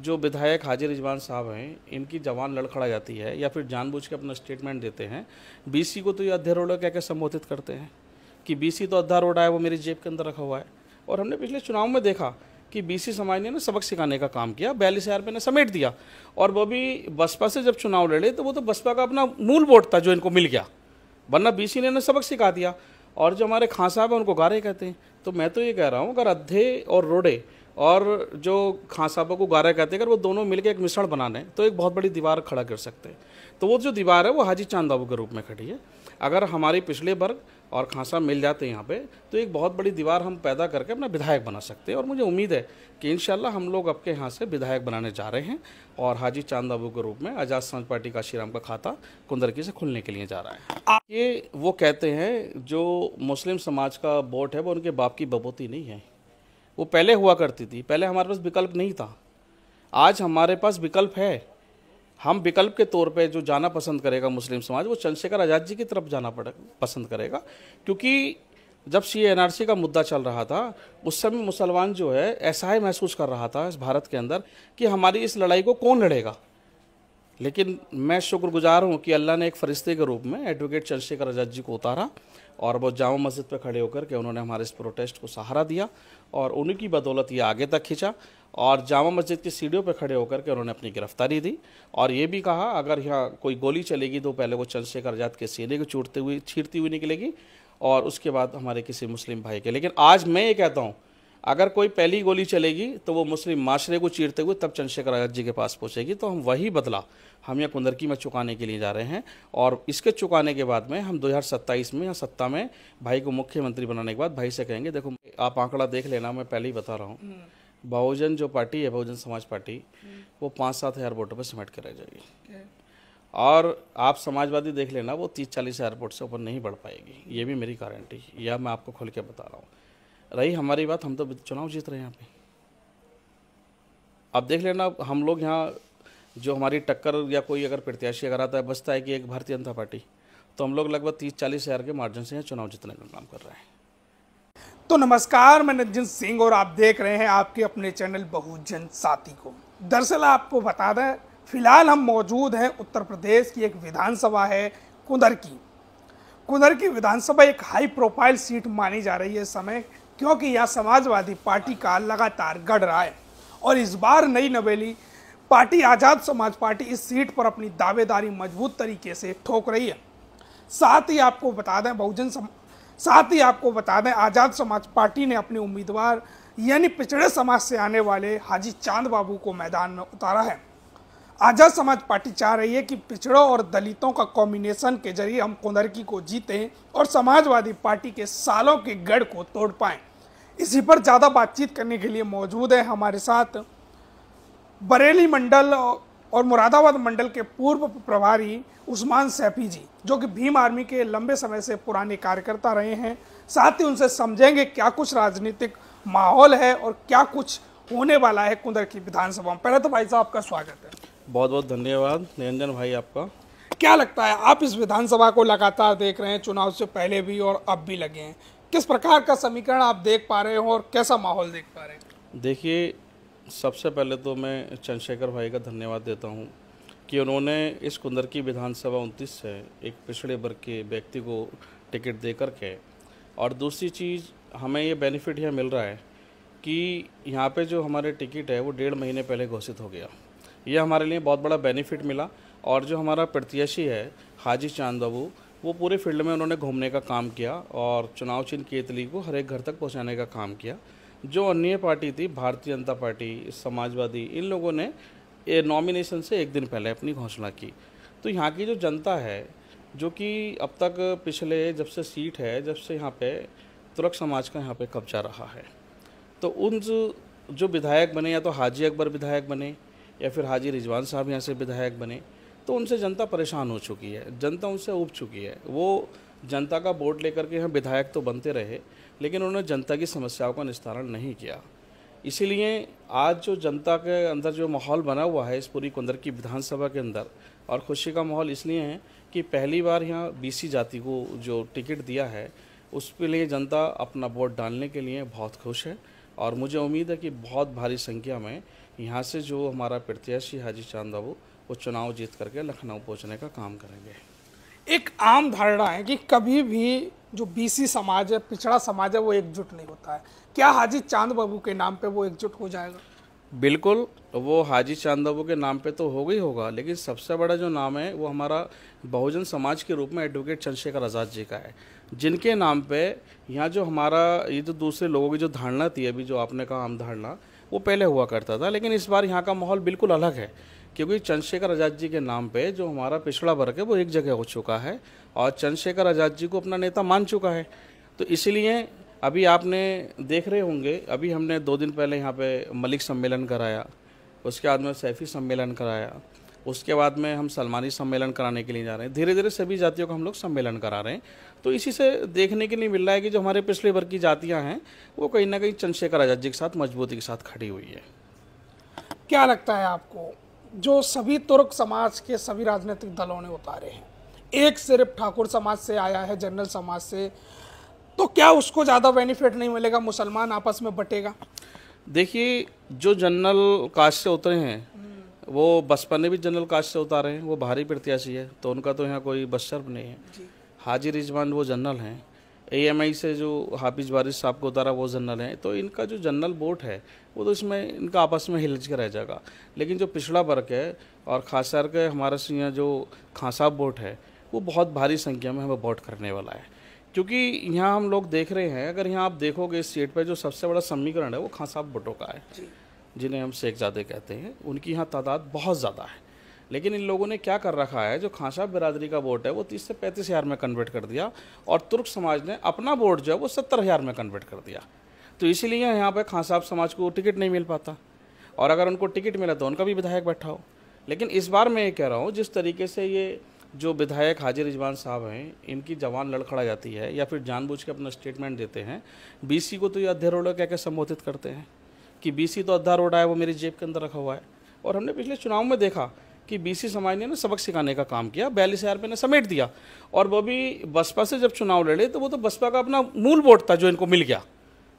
जो विधायक हाजी रिजवान साहब हैं, इनकी जवान लड़खड़ा जाती है या फिर जानबूझ के अपना स्टेटमेंट देते हैं। बीसी को तो ये अध्या रोड़ा कह के संबोधित करते हैं कि बीसी तो अद्धा रोड़ा है, वो मेरी जेब के अंदर रखा हुआ है। और हमने पिछले चुनाव में देखा कि बीसी समाज ने ना सबक सिखाने का काम किया, 42,000 रुपये ने समेट दिया। और वो भी बसपा से जब चुनाव लड़े तो वो तो बसपा का अपना मूल वोट था जो इनको मिल गया, वरना बीसी ने सबक सिखा दिया। और जो हमारे खां साहब हैं उनको गारे कहते हैं। तो मैं तो ये कह रहा हूँ, अगर अद्धे और रोड़े और जो खां साहबों को गारा कहते हैं, अगर वो दोनों मिलकर एक मिश्रण बनाने तो एक बहुत बड़ी दीवार खड़ा कर सकते हैं। तो वो जो दीवार है वो हाजी चांद बाबू के रूप में खड़ी है। अगर हमारे पिछले वर्ग और खां साहब मिल जाते हैं यहाँ पे, तो एक बहुत बड़ी दीवार हम पैदा करके अपना विधायक बना सकते हैं। और मुझे उम्मीद है कि इंशाल्लाह हम लोग आपके यहाँ से विधायक बनाने जा रहे हैं और हाजी चांद बाबू के रूप में आज़ाद समाज पार्टी काशीराम का खाता कुंदरकी से खुलने के लिए जा रहा है। ये वो कहते हैं जो मुस्लिम समाज का वोट है वो उनके बाप की बबूती नहीं है, वो पहले हुआ करती थी। पहले हमारे पास विकल्प नहीं था, आज हमारे पास विकल्प है। हम विकल्प के तौर पे जो जाना पसंद करेगा मुस्लिम समाज, वो चंद्रशेखर आज़ाद जी की तरफ जाना पसंद करेगा। क्योंकि जब CA/NRC का मुद्दा चल रहा था, उस समय मुसलमान जो है ऐसा ही महसूस कर रहा था इस भारत के अंदर कि हमारी इस लड़ाई को कौन लड़ेगा। लेकिन मैं शुक्रगुजार हूँ कि अल्लाह ने एक फरिश्ते के रूप में एडवोकेट चंद्रशेखर आज़ाद जी को उतारा और वो जामा मस्जिद पर खड़े होकर के उन्होंने हमारे इस प्रोटेस्ट को सहारा दिया और उन्हीं की बदौलत ये आगे तक खींचा। और जामा मस्जिद की सीढ़ियों पर खड़े होकर के उन्होंने अपनी गिरफ्तारी दी और ये भी कहा अगर यहाँ कोई गोली चलेगी तो पहले वो चंद्रशेखर आज़ाद के सीने को छीरती हुई निकलेगी और उसके बाद हमारे किसी मुस्लिम भाई के। लेकिन आज मैं ये कहता हूँ, अगर कोई पहली गोली चलेगी तो वो मुस्लिम माशरे को चीरते हुए तब चंद्रशेखर आज़ाद जी के पास पहुँचेगी। तो हम वही बदला हम यहाँ कुंदरकी में चुकाने के लिए जा रहे हैं और इसके चुकाने के बाद में हम 2027 में या सत्ता में भाई को मुख्यमंत्री बनाने के बाद भाई से कहेंगे, देखो आप आंकड़ा देख लेना, मैं पहले ही बता रहा हूँ, बहुजन जो पार्टी है, बहुजन समाज पार्टी, वो 5-7 हज़ार वोटों पर सिमट कर रह जाएगी। और आप समाजवादी देख लेना, वो 30-40 हज़ार वोट से ऊपर नहीं बढ़ पाएगी, ये भी मेरी गारंटी, यह मैं आपको खुल के बता रहा हूँ। रही हमारी बात, हम तो चुनाव जीत रहे हैं यहाँ पे। अब देख लेना, हम लोग यहाँ जो हमारी टक्कर या कोई अगर प्रत्याशी अगर आता है, बचता है कि एक भारतीय जनता पार्टी, तो हम लोग लगभग 30-40 हज़ार के मार्जिन से यहाँ चुनाव जीतने का काम कर रहे हैं। तो नमस्कार, मैं नितिन सिंह और आप देख रहे हैं आपके अपने चैनल बहुजन साथी को। दरअसल आपको बता दें, फिलहाल हम मौजूद हैं उत्तर प्रदेश की एक विधानसभा है कुंदरकी। कुंदरकी विधानसभा एक हाई प्रोफाइल सीट मानी जा रही है इस समय, क्योंकि यह समाजवादी पार्टी का लगातार गढ़ रहा है और इस बार नई नवेली पार्टी आज़ाद समाज पार्टी इस सीट पर अपनी दावेदारी मजबूत तरीके से ठोक रही है। साथ ही आपको बता दें आज़ाद समाज पार्टी ने अपने उम्मीदवार यानी पिछड़े समाज से आने वाले हाजी चांद बाबू को मैदान में उतारा है। आज़ाद समाज पार्टी चाह रही है कि पिछड़ों और दलितों का कॉम्बिनेशन के जरिए हम कुंदरकी को जीतें और समाजवादी पार्टी के सालों के गढ़ को तोड़ पाएं। इसी पर ज़्यादा बातचीत करने के लिए मौजूद है हमारे साथ बरेली मंडल और मुरादाबाद मंडल के पूर्व प्रभारी उस्मान सैफी जी, जो कि भीम आर्मी के लंबे समय से पुराने कार्यकर्ता रहे हैं। साथ ही उनसे समझेंगे क्या कुछ राजनीतिक माहौल है और क्या कुछ होने वाला है कुंदरकी विधानसभा में। पहले तो भाई साहब आपका स्वागत है। बहुत बहुत धन्यवाद निरंजन भाई आपका। क्या लगता है, आप इस विधानसभा को लगातार देख रहे हैं, चुनाव से पहले भी और अब भी लगे हैं, किस प्रकार का समीकरण आप देख पा रहे हो और कैसा माहौल देख पा रहे हैं? देखिए, सबसे पहले तो मैं चंद्रशेखर भाई का धन्यवाद देता हूं कि उन्होंने इस कुंदरकी विधानसभा 29 से एक पिछड़े वर्ग के व्यक्ति को टिकट दे कर के, और दूसरी चीज़ हमें ये बेनिफिट यह मिल रहा है कि यहाँ पे जो हमारे टिकट है वो 1.5 महीने पहले घोषित हो गया। ये हमारे लिए बहुत बड़ा बेनिफिट मिला। और जो हमारा प्रत्याशी है हाजी चांद बाबू, वो पूरे फील्ड में उन्होंने घूमने का काम किया और चुनाव चिन्ह केतली को हर एक घर तक पहुँचाने का काम किया। जो अन्य पार्टी थी, भारतीय जनता पार्टी, समाजवादी, इन लोगों ने ये नॉमिनेशन से एक दिन पहले अपनी घोषणा की। तो यहाँ की जो जनता है, जो कि अब तक पिछले जब से सीट है, जब से यहाँ पे तुर्क समाज का यहाँ पे कब्जा रहा है, तो उन जो विधायक बने, या तो हाजी अकबर विधायक बने या फिर हाजी रिजवान साहब यहाँ से विधायक बने, तो उनसे जनता परेशान हो चुकी है, जनता उनसे ऊब चुकी है। वो जनता का वोट लेकर के यहाँ विधायक तो बनते रहे, लेकिन उन्होंने जनता की समस्याओं का निस्तारण नहीं किया। इसीलिए आज जो जनता के अंदर जो माहौल बना हुआ है इस पूरी कुंदरकी विधानसभा के अंदर, और खुशी का माहौल इसलिए है कि पहली बार यहाँ BC जाति को जो टिकट दिया है, उसके लिए जनता अपना वोट डालने के लिए बहुत खुश है। और मुझे उम्मीद है कि बहुत भारी संख्या में यहाँ से जो हमारा प्रत्याशी हाजी चांद बाबू वो चुनाव जीत करके लखनऊ पहुँचने का काम करेंगे। एक आम धारणा है कि कभी भी जो बीसी समाज है, पिछड़ा समाज है, वो एकजुट नहीं होता है। क्या हाजी चांद बाबू के नाम पे वो एकजुट हो जाएगा? बिल्कुल, वो हाजी चांद बाबू के नाम पे तो होगा ही होगा, लेकिन सबसे बड़ा जो नाम है वो हमारा बहुजन समाज के रूप में एडवोकेट चंद्रशेखर आज़ाद जी का है, जिनके नाम पे यहाँ जो हमारा ये जो दूसरे लोगों की जो धारणा थी, अभी जो आपने कहा आम धारणा, वो पहले हुआ करता था, लेकिन इस बार यहाँ का माहौल बिल्कुल अलग है, क्योंकि चंद्रशेखर आज़ाद जी के नाम पे जो हमारा पिछड़ा वर्ग है वो एक जगह हो चुका है और चंद्रशेखर आज़ाद जी को अपना नेता मान चुका है। तो इसलिए अभी आपने देख रहे होंगे, अभी हमने 2 दिन पहले यहाँ पे मलिक सम्मेलन कराया, उसके बाद में सैफ़ी सम्मेलन कराया, उसके बाद में हम सलमानी सम्मेलन कराने के लिए जा रहे हैं। धीरे धीरे सभी जातियों का हम लोग सम्मेलन करा रहे हैं। तो इसी से देखने के लिए मिल रहा है कि जो हमारे पिछले वर्ग की जातियाँ हैं वो कहीं ना कहीं चंद्रशेखर आज़ाद जी के साथ मजबूती के साथ खड़ी हुई है। क्या लगता है आपको, जो सभी तुर्क समाज के सभी राजनीतिक दलों ने उतारे हैं, एक सिर्फ ठाकुर समाज से आया है, जनरल समाज से, तो क्या उसको ज़्यादा बेनिफिट नहीं मिलेगा? मुसलमान आपस में बटेगा? देखिए, जो जनरल कास्ट से उतरे हैं वो बसपा ने भी जनरल कास्ट से उतारे हैं, वो भारी प्रत्याशी है, तो उनका तो यहाँ कोई बस शर्म नहीं है। हाजी रिजवान वो जनरल हैं, AMI से जो हाफिज वारिस साहब को उतारा वो जनरल हैं, तो इनका जो जनरल वोट है वो तो इसमें इनका आपस में हिलझ के रह जाएगा। लेकिन जो पिछड़ा वर्ग है और खास करके हमारे यहाँ जो खां साहब वोट है वो बहुत भारी संख्या में हमें वोट करने वाला है, क्योंकि यहाँ हम लोग देख रहे हैं, अगर यहाँ आप देखोगे इस सीट पर जो सबसे बड़ा समीकरण है वो खां साहब वोटों का है, जिन्हें हम शेखजादे कहते हैं, उनकी यहाँ तादाद बहुत ज़्यादा है। लेकिन इन लोगों ने क्या कर रखा है, जो खां साहब बिरादरी का वोट है वो 30 से 35 हज़ार में कन्वर्ट कर दिया और तुर्क समाज ने अपना वोट जो है वो 70 हज़ार में कन्वर्ट कर दिया। तो इसीलिए यहाँ पे खां साहब समाज को टिकट नहीं मिल पाता, और अगर उनको टिकट मिला तो उनका भी विधायक बैठा हो। लेकिन इस बार मैं ये कह रहा हूँ, जिस तरीके से ये जो विधायक हाजी रिजवान साहब हैं, इनकी जवान लड़खड़ा जाती है या फिर जानबूझ के अपना स्टेटमेंट देते हैं, BC को तो ये अध्या रोड़ा कह के संबोधित करते हैं कि BC तो अद्धा रोड़ा है, वो मेरी जेब के अंदर रखा हुआ है। और हमने पिछले चुनाव में देखा कि BC समाज ने सबक सिखाने का काम किया, 42 हज़ार ने समेट दिया, और वो भी बसपा से जब चुनाव लड़े तो वो तो बसपा का अपना मूल वोट था जो इनको मिल गया,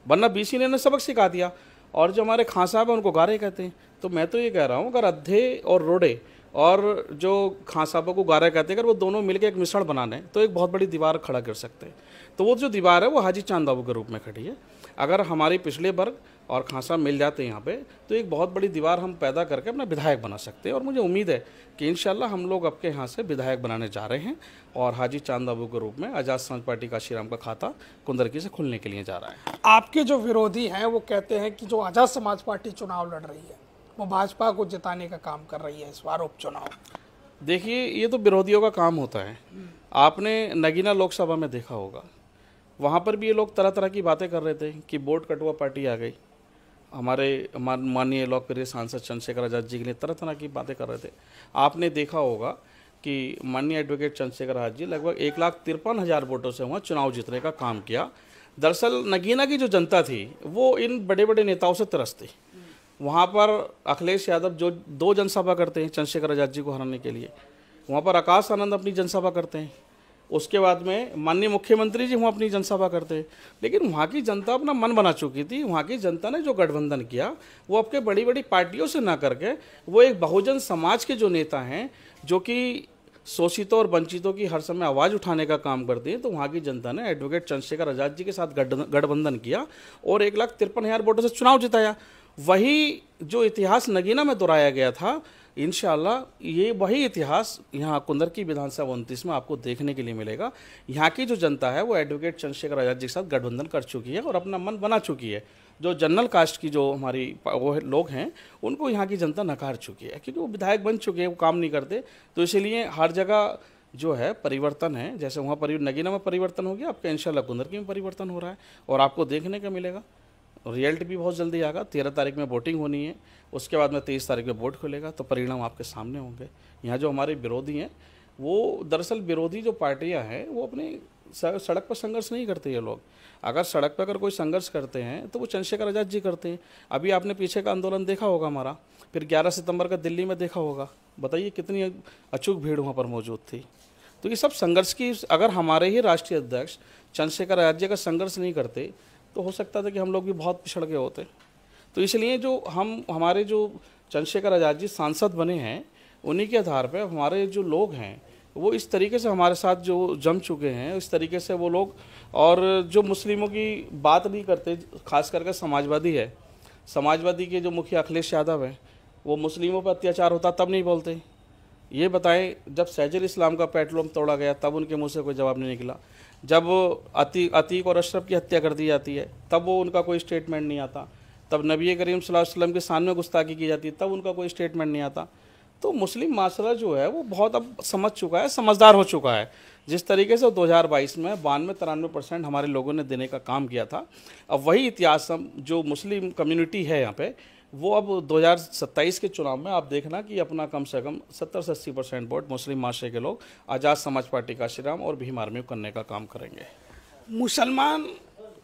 वरना BC ने सबक सिखा दिया। और जो हमारे खां साहब हैं उनको गारे कहते हैं। तो मैं तो ये कह रहा हूँ, अगर अद्धे और रोड़े और जो खां साहबों को गारे कहते हैं, अगर वो दोनों मिलकर एक मिश्रण बनाने तो एक बहुत बड़ी दीवार खड़ा कर सकते हैं। तो वो जो दीवार है वो हाजी चांद बाबू के रूप में खड़ी है। अगर हमारे पिछले वर्ग और खां साहब मिल जाते हैं यहाँ पे, तो एक बहुत बड़ी दीवार हम पैदा करके अपना विधायक बना सकते हैं। और मुझे उम्मीद है कि इंशाल्लाह हम लोग आपके यहाँ से विधायक बनाने जा रहे हैं, और हाजी चांद बाबू के रूप में आज़ाद समाज पार्टी काशीराम का खाता कुंदरकी से खुलने के लिए जा रहा है। आपके जो विरोधी हैं वो कहते हैं कि जो आज़ाद समाज पार्टी चुनाव लड़ रही है वो भाजपा को जिताने का काम कर रही है इस बार उपचुनाव। देखिए, ये तो विरोधियों का काम होता है। आपने नगीना लोकसभा में देखा होगा, वहाँ पर भी ये लोग तरह तरह की बातें कर रहे थे कि वोट कटुआ पार्टी आ गई। हमारे माननीय लोकप्रिय सांसद चंद्रशेखर आज़ाद जी के लिए तरह तरह की बातें कर रहे थे। आपने देखा होगा कि माननीय एडवोकेट चंद्रशेखर आज़ाद जी लगभग 1,53,000 वोटों से वहाँ चुनाव जीतने का काम किया। दरअसल नगीना की जो जनता थी वो इन बड़े बड़े नेताओं से त्रस्त थी। वहाँ पर अखिलेश यादव जो 2 जनसभा करते हैं चंद्रशेखर आज़ाद जी को हराने के लिए, वहाँ पर आकाश आनंद अपनी जनसभा करते हैं, उसके बाद में माननीय मुख्यमंत्री जी वहाँ अपनी जनसभा करते हैं। लेकिन वहाँ की जनता अपना मन बना चुकी थी। वहाँ की जनता ने जो गठबंधन किया वो आपके बड़ी बड़ी पार्टियों से ना करके वो एक बहुजन समाज के जो नेता हैं, जो कि शोषितों और वंचितों की हर समय आवाज़ उठाने का काम करते हैं, तो वहाँ की जनता ने एडवोकेट चंद्रशेखर आज़ाद जी के साथ गठबंधन किया और 1,53,000 वोटों से चुनाव जिताया। वही जो इतिहास नगीना में दोहराया गया था, इंशाल्लाह ये वही इतिहास यहाँ कुंदरकी विधानसभा 29 में आपको देखने के लिए मिलेगा। यहाँ की जो जनता है वो एडवोकेट चंद्रशेखर आज़ाद जी के साथ गठबंधन कर चुकी है और अपना मन बना चुकी है। जो जनरल कास्ट की जो हमारी वो लोग हैं उनको यहाँ की जनता नकार चुकी है, क्योंकि वो विधायक बन चुके हैं, वो काम नहीं करते। तो इसीलिए हर जगह जो है परिवर्तन है, जैसे वहाँ नगीना में परिवर्तन हो गया, आपका इंशाल्लाह कुंदरकी में परिवर्तन हो रहा है और आपको देखने का मिलेगा। रिजल्ट भी बहुत जल्दी आएगा, 13 तारीख में वोटिंग होनी है, उसके बाद में 23 तारीख में वोट खुलेगा, तो परिणाम आपके सामने होंगे। यहाँ जो हमारे विरोधी हैं वो दरअसल विरोधी जो पार्टियाँ हैं वो अपनी सड़क पर संघर्ष नहीं करते। ये लोग अगर सड़क पर अगर कोई संघर्ष करते हैं तो वो चंद्रशेखर आज़ाद जी करते हैं। अभी आपने पीछे का आंदोलन देखा होगा हमारा, फिर 11 सितंबर का दिल्ली में देखा होगा, बताइए कितनी अचूक भीड़ वहाँ पर मौजूद थी। तो ये सब संघर्ष की, अगर हमारे ही राष्ट्रीय अध्यक्ष चंद्रशेखर आज़ाद जी का संघर्ष नहीं करते तो हो सकता था कि हम लोग भी बहुत पिछड़ गए होते। तो इसलिए जो हमारे जो चंद्रशेखर आज़ाद जी सांसद बने हैं, उन्हीं के आधार पर हमारे जो लोग हैं वो इस तरीके से हमारे साथ जो जम चुके हैं, इस तरीके से वो लोग, और जो मुस्लिमों की बात नहीं करते, खास करके समाजवादी है, समाजवादी के जो मुखिया अखिलेश यादव हैं, वो मुस्लिमों पर अत्याचार होता तब नहीं बोलते। ये बताएं, जब सैजुल इस्लाम का पेट्रोल तोड़ा गया तब उनके मुंह से कोई जवाब नहीं निकला। जब अतीक और अशरफ की हत्या कर दी जाती है तब वो उनका कोई स्टेटमेंट नहीं आता। तब नबी करीम सल्लल्लाहु अलैहि वसल्लम के सामने गुस्ताखी की जाती है तब उनका कोई स्टेटमेंट नहीं आता। तो मुस्लिम माशरा जो है वो बहुत अब समझ चुका है, समझदार हो चुका है। जिस तरीके से 2022 में 92-93% हमारे लोगों ने देने का काम किया था, अब वही इतिहास हम जो मुस्लिम कम्युनिटी है यहाँ पे, वो अब 2027 के चुनाव में आप देखना कि अपना कम से कम 70 से 80% वोट मुस्लिम माशरे के लोग आज़ाद समाज पार्टी का श्रीराम और भीम आर्मी को करने का काम करेंगे। मुसलमान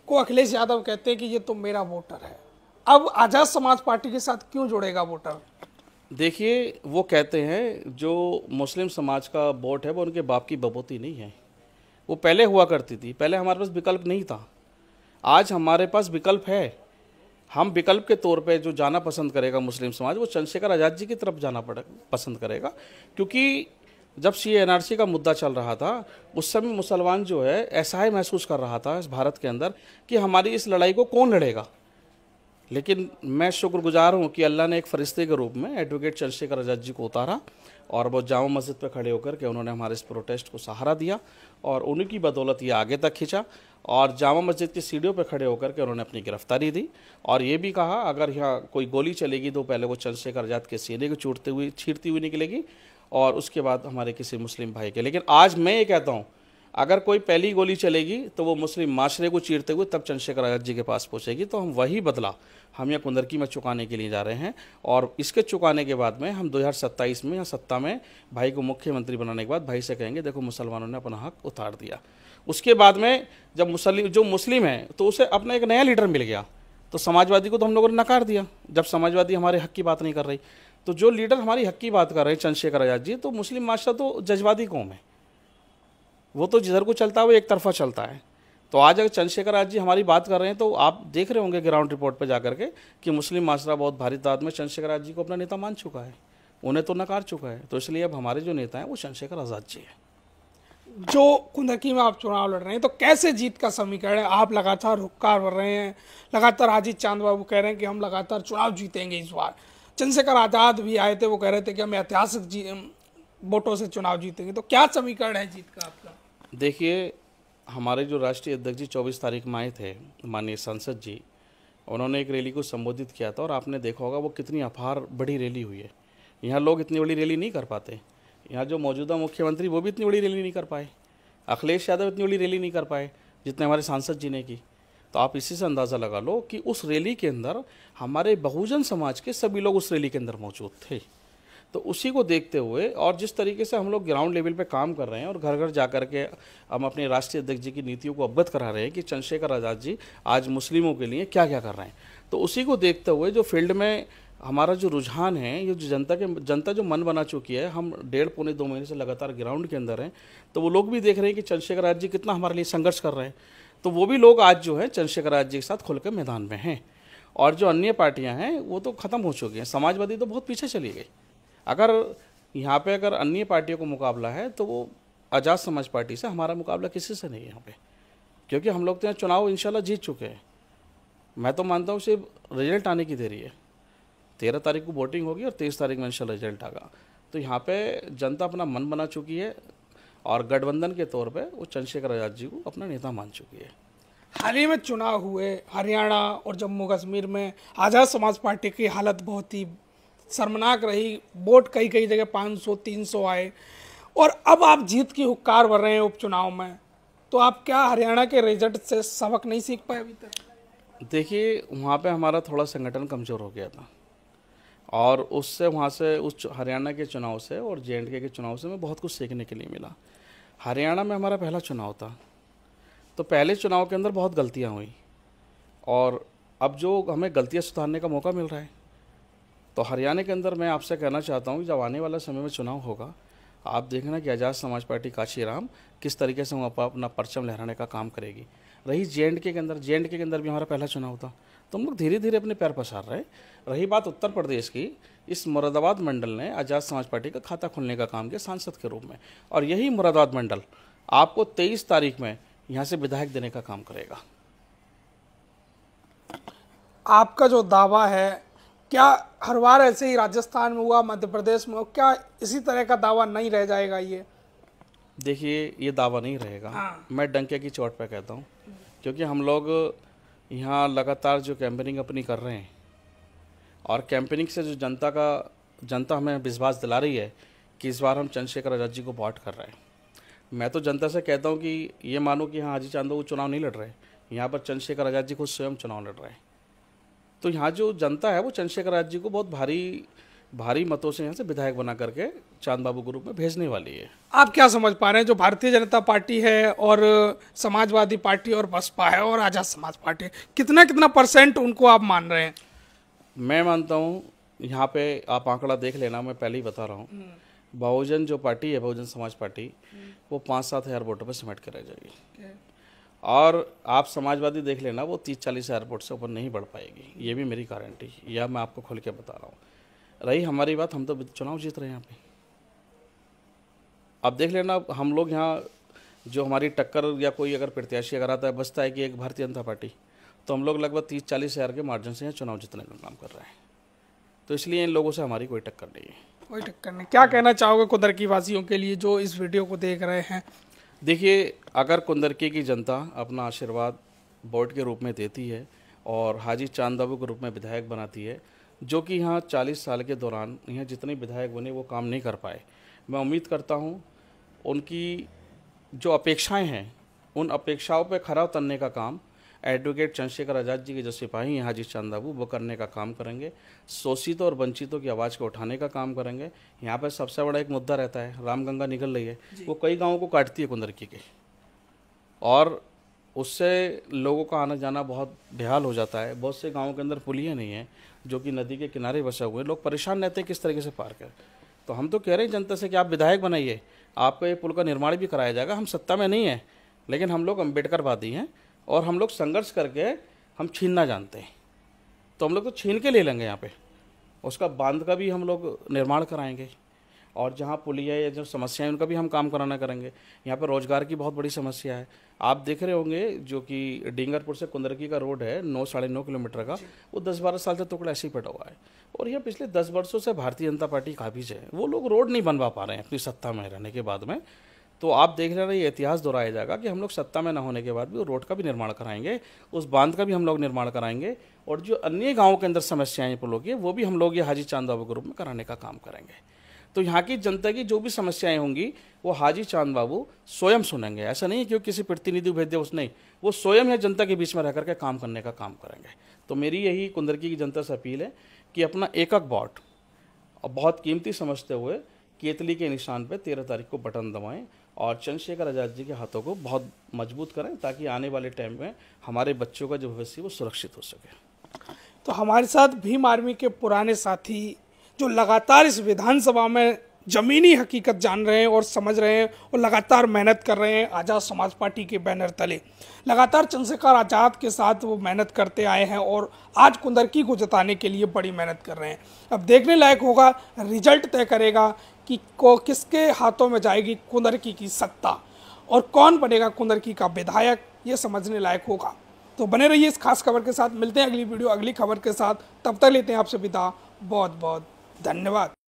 को अखिलेश यादव कहते हैं कि ये तो मेरा वोटर है, अब आज़ाद समाज पार्टी के साथ क्यों जुड़ेगा वोटर? देखिए, वो कहते हैं जो मुस्लिम समाज का वोट है वो उनके बाप की बबूती नहीं है, वो पहले हुआ करती थी। पहले हमारे पास विकल्प नहीं था, आज हमारे पास विकल्प है। हम विकल्प के तौर पे जो जाना पसंद करेगा मुस्लिम समाज, वो चंद्रशेखर आज़ाद जी की तरफ जाना पसंद करेगा। क्योंकि जब CA/NRC का मुद्दा चल रहा था उस समय मुसलमान जो है ऐसा महसूस कर रहा था इस भारत के अंदर कि हमारी इस लड़ाई को कौन लड़ेगा। लेकिन मैं शुक्रगुजार हूँ कि अल्लाह ने एक फरिश्ते के रूप में एडवोकेट चंद्रशेखर आज़ाद जी को उतारा और वो जामा मस्जिद पर खड़े होकर के उन्होंने हमारे इस प्रोटेस्ट को सहारा दिया और उन्हीं की बदौलत ये आगे तक खींचा। और जामा मस्जिद की सीढ़ियों पर खड़े होकर के उन्होंने अपनी गिरफ्तारी दी और ये भी कहा अगर यहाँ कोई गोली चलेगी तो पहले वो चंद्रशेखर आज़ाद के सीने को छींटती हुई निकलेगी और उसके बाद हमारे किसी मुस्लिम भाई के। लेकिन आज मैं ये कहता हूँ, अगर कोई पहली गोली चलेगी तो वो मुस्लिम माशरे को चीरते हुए तब चंद्रशेखर आज़ाद जी के पास पहुँचेगी। तो हम वही बदला हम यहाँ कुंदरकी में चुकाने के लिए जा रहे हैं और इसके चुकाने के बाद में हम 2027 में या सत्ता में भाई को मुख्यमंत्री बनाने के बाद भाई से कहेंगे देखो मुसलमानों ने अपना हक उतार दिया। उसके बाद में जब जो मुस्लिम है तो उसे अपना एक नया लीडर मिल गया, तो समाजवादी को तो हम लोगों ने नकार दिया। जब समाजवादी हमारे हक की बात नहीं कर रही, तो जो लीडर हमारी हक की बात कर रहे हैं चंद्रशेखर आज़ाद जी, तो मुस्लिम माशरा तो जज्बाती कौम है, वो तो जिधर को चलता है वो एक तरफा चलता है। तो आज अगर चंद्रशेखर आज़ाद जी हमारी बात कर रहे हैं तो आप देख रहे होंगे ग्राउंड रिपोर्ट पे जाकर के कि मुस्लिम माशरा बहुत भारी तादाद में चंद्रशेखर आज़ाद जी को अपना नेता मान चुका है, उन्हें तो नकार चुका है। तो इसलिए अब हमारे जो नेता हैं वो चंद्रशेखर आज़ाद जी हैं। जो कुंदरकी में आप चुनाव लड़ रहे हैं तो कैसे जीत का समीकरण है? आप लगातार हुक्कार भर रहे हैं, लगातार हाजी चांद बाबू कह रहे हैं कि हम लगातार चुनाव जीतेंगे इस बार। चंद्रशेखर आज़ाद भी आए थे, वो कह रहे थे कि हम ऐतिहासिक वोटों से चुनाव जीतेंगे। तो क्या समीकरण है जीत का आपका? देखिए, हमारे जो राष्ट्रीय अध्यक्ष जी 24 तारीख में आए थे, माननीय सांसद जी, उन्होंने एक रैली को संबोधित किया था और आपने देखा होगा वो कितनी अपार बड़ी रैली हुई है। यहाँ लोग इतनी बड़ी रैली नहीं कर पाते, यहाँ जो मौजूदा मुख्यमंत्री वो भी इतनी बड़ी रैली नहीं कर पाए, अखिलेश यादव इतनी बड़ी रैली नहीं कर पाए जितने हमारे सांसद जी ने की। तो आप इसी से अंदाज़ा लगा लो कि उस रैली के अंदर हमारे बहुजन समाज के सभी लोग उस रैली के अंदर मौजूद थे। तो उसी को देखते हुए और जिस तरीके से हम लोग ग्राउंड लेवल पे काम कर रहे हैं और घर घर जा कर के हम अपने राष्ट्रीय अध्यक्ष जी की नीतियों को अवगत करा रहे हैं कि चंद्रशेखर आज़ाद जी आज मुस्लिमों के लिए क्या क्या कर रहे हैं, तो उसी को देखते हुए जो फील्ड में हमारा जो रुझान है, ये जो जनता जो मन बना चुकी है, हम 1.5-2 महीने से लगातार ग्राउंड के अंदर हैं, तो वो लोग भी देख रहे हैं कि चंद्रशेखर आज़ाद जी कितना हमारे लिए संघर्ष कर रहे हैं। तो वो भी लोग आज जो है चंद्रशेखर आज़ाद जी के साथ खुलकर मैदान में हैं। और जो अन्य पार्टियां हैं वो तो ख़त्म हो चुकी हैं, समाजवादी तो बहुत पीछे चली गई। अगर यहाँ पे अगर अन्य पार्टियों को मुकाबला है तो वो आज़ाद समाज पार्टी से, हमारा मुकाबला किसी से नहीं है यहाँ पे, क्योंकि हम लोग तो यहाँ चुनाव इंशाल्लाह जीत चुके हैं। मैं तो मानता हूँ सिर्फ रिजल्ट आने की देरी है। 13 तारीख को वोटिंग होगी और 23 तारीख में इंशाल्लाह रिजल्ट आएगा। तो यहाँ पे जनता अपना मन बना चुकी है और गठबंधन के तौर पे वो चंद्रशेखर आज़ाद जी को अपना नेता मान चुकी है। हाल ही में चुनाव हुए हरियाणा और जम्मू कश्मीर में, आज़ाद समाज पार्टी की हालत बहुत ही शर्मनाक रही। वोट कई जगह 500-300 आए और अब आप जीत की हुक्कार भर रहे हैं उपचुनाव में, तो आप क्या हरियाणा के रिजल्ट से सबक नहीं सीख पाए अभी तक? देखिए, वहाँ पे हमारा थोड़ा संगठन कमज़ोर हो गया था और उससे वहाँ से उस हरियाणा के चुनाव से और J&K के चुनाव से हमें बहुत कुछ सीखने के लिए मिला। हरियाणा में हमारा पहला चुनाव था, तो पहले चुनाव के अंदर बहुत गलतियाँ हुई और अब जो हमें गलतियाँ सुधारने का मौका मिल रहा है, तो हरियाणा के अंदर मैं आपसे कहना चाहता हूँ कि जब आने वाला समय में चुनाव होगा, आप देखना कि आज़ाद समाज पार्टी काशीराम किस तरीके से वहाँ पर अपना परचम लहराने का काम करेगी। रही J&K के अंदर भी हमारा पहला चुनाव था, तो हम लोग धीरे धीरे अपने पैर पसार रहे हैं। रही बात उत्तर प्रदेश की, इस मुरादाबाद मंडल ने आज़ाद समाज पार्टी का खाता खोलने का काम किया सांसद के रूप में, और यही मुरादाबाद मंडल आपको 23 तारीख में यहाँ से विधायक देने का काम करेगा। आपका जो दावा है, क्या हर बार ऐसे ही राजस्थान में हुआ, मध्य प्रदेश में हो, क्या इसी तरह का दावा नहीं रह जाएगा ये? देखिए, ये दावा नहीं रहेगा। हाँ। मैं डंके की चोट पे कहता हूँ, क्योंकि हम लोग यहाँ लगातार जो कैंपेनिंग अपनी कर रहे हैं, और कैंपेनिंग से जो जनता हमें विश्वास दिला रही है कि इस बार हम चंद्रशेखर आज़ाद जी को वोट कर रहे हैं। मैं तो जनता से कहता हूँ कि ये मानो कि यहाँ हाजी चांद बाबू चुनाव नहीं लड़ रहे, यहाँ पर चंद्रशेखर आज़ाद जी खुद स्वयं चुनाव लड़ रहे हैं। तो यहाँ जो जनता है वो चंद्रशेखर आज़ाद जी को बहुत भारी मतों से यहाँ से विधायक बना करके चांद बाबू के रूप में भेजने वाली है। आप क्या समझ पा रहे हैं, जो भारतीय जनता पार्टी है और समाजवादी पार्टी और बसपा है और आज़ाद समाज पार्टी है, कितना परसेंट उनको आप मान रहे हैं? मैं मानता हूँ, यहाँ पे आप आंकड़ा देख लेना, मैं पहले ही बता रहा हूँ, बहुजन जो पार्टी है, बहुजन समाज पार्टी, वो 5-7 हज़ार वोटों पर सिमट के रह जाएगी। और आप समाजवादी देख लेना, वो 30-40 हज़ार वोट से ऊपर नहीं बढ़ पाएगी। ये भी मेरी गारंटी, यह मैं आपको खुल के बता रहा हूँ। रही हमारी बात, हम तो चुनाव जीत रहे हैं यहाँ पे। अब देख लेना, हम लोग यहाँ जो हमारी टक्कर या कोई अगर प्रत्याशी अगर आता है, बचता है कि एक भारतीय जनता पार्टी, तो हम लोग लगभग 30-40 हज़ार के मार्जिन से यहाँ चुनाव जीतने का काम कर रहे हैं। तो इसलिए इन लोगों से हमारी कोई टक्कर नहीं है। कोई टक्कर नहीं। क्या कहना चाहोगे कुंदरकी वासियों के लिए जो इस वीडियो को देख रहे हैं? देखिए, अगर कुंदरकी की जनता अपना आशीर्वाद वोट के रूप में देती है और हाजी चांद बाबू के रूप में विधायक बनाती है, जो कि यहाँ 40 साल के दौरान यहाँ जितने विधायक बने वो काम नहीं कर पाए, मैं उम्मीद करता हूँ उनकी जो अपेक्षाएं हैं, उन अपेक्षाओं पे खरा उतरने का काम एडवोकेट चंद्रशेखर आज़ाद जी के जो सिपाही हैं हाजी चांद बाबू, वो करने का काम करेंगे। शोषितों और वंचितों की आवाज़ को उठाने का काम करेंगे। यहाँ पर सबसे बड़ा एक मुद्दा रहता है, रामगंगा निकल रही है, वो कई गाँवों को काटती है कुंदरकी के, और उससे लोगों का आना जाना बहुत बेहाल हो जाता है। बहुत से गाँवों के अंदर पुलियाँ नहीं हैं, जो कि नदी के किनारे बसे हुए, लोग परेशान रहते हैं किस तरीके से पार करें। तो हम तो कह रहे हैं जनता से कि आप विधायक बनाइए, आपको ये पुल का निर्माण भी कराया जाएगा। हम सत्ता में नहीं हैं, लेकिन हम लोग अम्बेडकरवादी हैं और हम लोग संघर्ष करके हम छीनना जानते हैं, तो हम लोग तो छीन के ले लेंगे यहाँ पे। उसका बांध का भी हम लोग निर्माण कराएंगे, और जहाँ पुलिया या जो समस्याएं उनका भी हम काम कराना करेंगे। यहाँ पर रोजगार की बहुत बड़ी समस्या है। आप देख रहे होंगे, जो कि डींगरपुर से कुंदरकी का रोड है 9-9.5 किलोमीटर का, वो 10-12 साल से टुकड़ा ऐसे ही पड़ा हुआ है। और यह पिछले 10 वर्षों से भारतीय जनता पार्टी काबिज है, वो लोग रोड नहीं बनवा पा रहे हैं अपनी सत्ता में रहने के बाद में। तो आप देख रहे हैं, ये इतिहास दोहराया जाएगा कि हम लोग सत्ता में न होने के बाद भी रोड का भी निर्माण कराएंगे, उस बांध का भी हम लोग निर्माण कराएंगे, और जो अन्य गाँवों के अंदर समस्याएं पुलों की, वो भी हम लोग ये हाजी चांद बाबू के रूप में कराने का काम करेंगे। तो यहाँ की जनता की जो भी समस्याएं होंगी, वो हाजी चांद बाबू स्वयं सुनेंगे। ऐसा नहीं है कि किसी प्रतिनिधि भेज दे, उस नहीं, वो स्वयं यहाँ जनता के बीच में रह करके काम करने का काम करेंगे। तो मेरी यही कुंदरकी की जनता से अपील है कि अपना एक वोट बहुत कीमती समझते हुए केतली के निशान पे 13 तारीख को बटन दबाएं और चंद्रशेखर आज़ाद जी के हाथों को बहुत मजबूत करें, ताकि आने वाले टाइम में हमारे बच्चों का जो भविष्य वो सुरक्षित हो सके। तो हमारे साथ भीम आर्मी के पुराने साथी, जो लगातार इस विधानसभा में जमीनी हकीकत जान रहे हैं और समझ रहे हैं और लगातार मेहनत कर रहे हैं, आज़ाद समाज पार्टी के बैनर तले लगातार चंद्रशेखर आज़ाद के साथ वो मेहनत करते आए हैं और आज कुंदरकी को जताने के लिए बड़ी मेहनत कर रहे हैं। अब देखने लायक होगा, रिजल्ट तय करेगा कि किसके हाथों में जाएगी कुंदरकी की सत्ता और कौन बनेगा कुंदरकी का विधायक, ये समझने लायक होगा। तो बने रहिए इस खास खबर के साथ। मिलते हैं अगली वीडियो अगली खबर के साथ, तब तक लेते हैं आपसे विदा। बहुत बहुत धन्यवाद।